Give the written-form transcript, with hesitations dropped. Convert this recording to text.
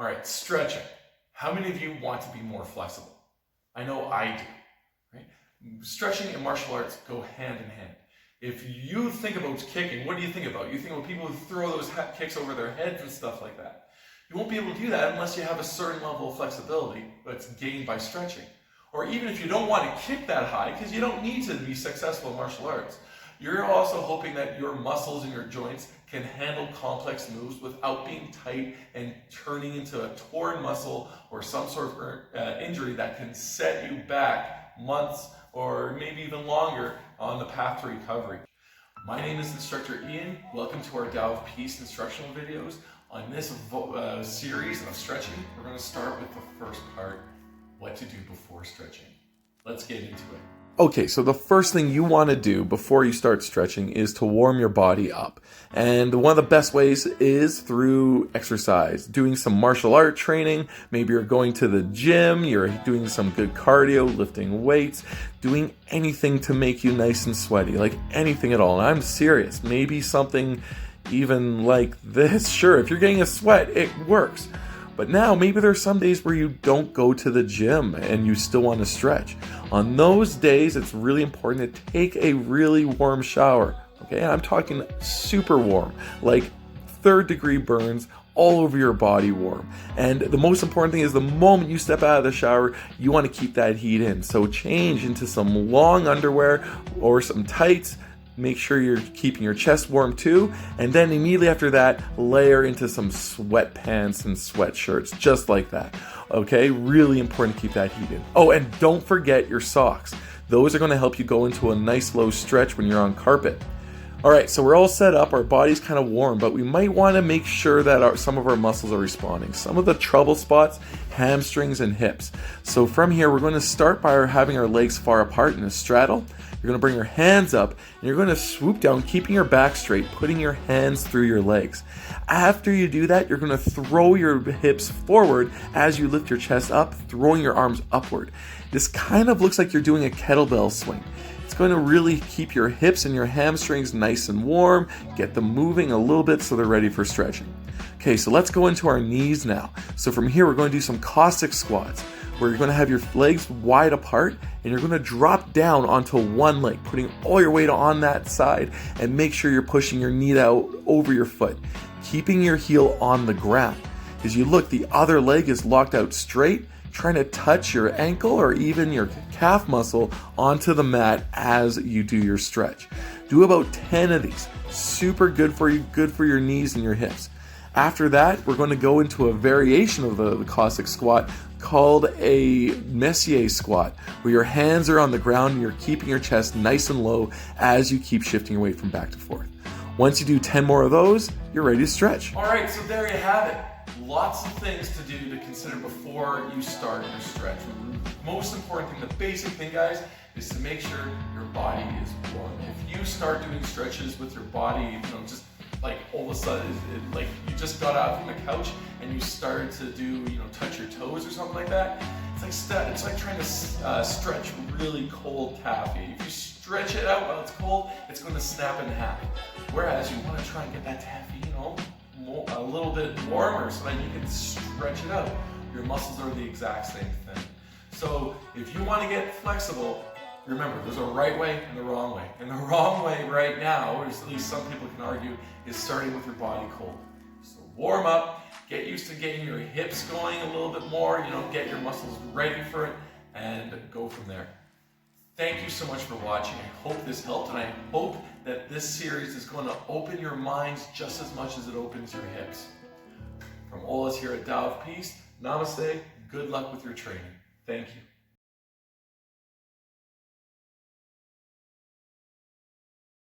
All right, stretching. How many of you want to be more flexible? I know I do, right? Stretching and martial arts go hand in hand. If you think about kicking, what do you think about? You think about people who throw those kicks over their heads and stuff like that. You won't be able to do that unless you have a certain level of flexibility that's gained by stretching. Or even if you don't want to kick that high, because you don't need to be successful in martial arts, you're also hoping that your muscles and your joints can handle complex moves without being tight and turning into a torn muscle or some sort of injury that can set you back months or maybe even longer on the path to recovery. My name is Instructor Ian. Welcome to our Tao of Peace instructional videos. On this series of stretching, we're going to start with the first part, what to do before stretching. Let's get into it. Okay, so the first thing you want to do before you start stretching is to warm your body up. And one of the best ways is through exercise, doing some martial art training. Maybe you're going to the gym, you're doing some good cardio, lifting weights, doing anything to make you nice and sweaty, like anything at all. And I'm serious, maybe something even like this. Sure, if you're getting a sweat, it works. But now maybe there's some days where you don't go to the gym and you still want to stretch. On those days, it's really important to take a really warm shower. Okay, I'm talking super warm, like 3rd-degree burns all over your body warm. And the most important thing is the moment you step out of the shower, you want to keep that heat in. So change into some long underwear or some tights. Make sure you're keeping your chest warm too, and then immediately after that, layer into some sweatpants and sweatshirts, just like that. Okay, really important to keep that heat in. Oh, and don't forget your socks. Those are going to help you go into a nice low stretch when you're on carpet. All right, so we're all set up, our body's kind of warm, but we might want to make sure that some of our muscles are responding. Some of the trouble spots, hamstrings and hips. So from here, we're going to start by having our legs far apart in a straddle. You're going to bring your hands up and you're going to swoop down, keeping your back straight, putting your hands through your legs. After you do that, you're going to throw your hips forward as you lift your chest up, throwing your arms upward. This kind of looks like you're doing a kettlebell swing. It's going to really keep your hips and your hamstrings nice and warm, get them moving a little bit so they're ready for stretching. Okay, so let's go into our knees now. So from here, we're going to do some Cossack squats, where you're going to have your legs wide apart and you're going to drop down onto one leg, putting all your weight on that side, and make sure you're pushing your knee out over your foot, keeping your heel on the ground. As you look, the other leg is locked out straight, trying to touch your ankle or even your calf muscle onto the mat as you do your stretch. Do about 10 of these. Super good for you, good for your knees and your hips. After that, we're going to go into a variation of the Cossack squat called a Messier squat, where your hands are on the ground and you're keeping your chest nice and low as you keep shifting your weight from back to forth. Once you do 10 more of those, you're ready to stretch. All right, so there you have it. Lots of things to do to consider before you start your stretch. The most important thing, the basic thing, guys, is to make sure your body is warm. If you start doing stretches with your body, just like all of a sudden, like you just got out from the couch and you started to do, touch your toes or something like that. It's like trying to stretch really cold taffy. If you stretch it out while it's cold, it's going to snap in half. Whereas you want to try and get that taffy, a little bit warmer so that you can stretch it out. Your muscles are the exact same thing. So if you want to get flexible, remember, there's a right way and the wrong way. And the wrong way right now, or at least some people can argue, is starting with your body cold. So warm up, get used to getting your hips going a little bit more, get your muscles ready for it, and go from there. Thank you so much for watching. I hope this helped, and I hope that this series is going to open your minds just as much as it opens your hips. From all of us here at Tao of Peace, namaste, good luck with your training. Thank you.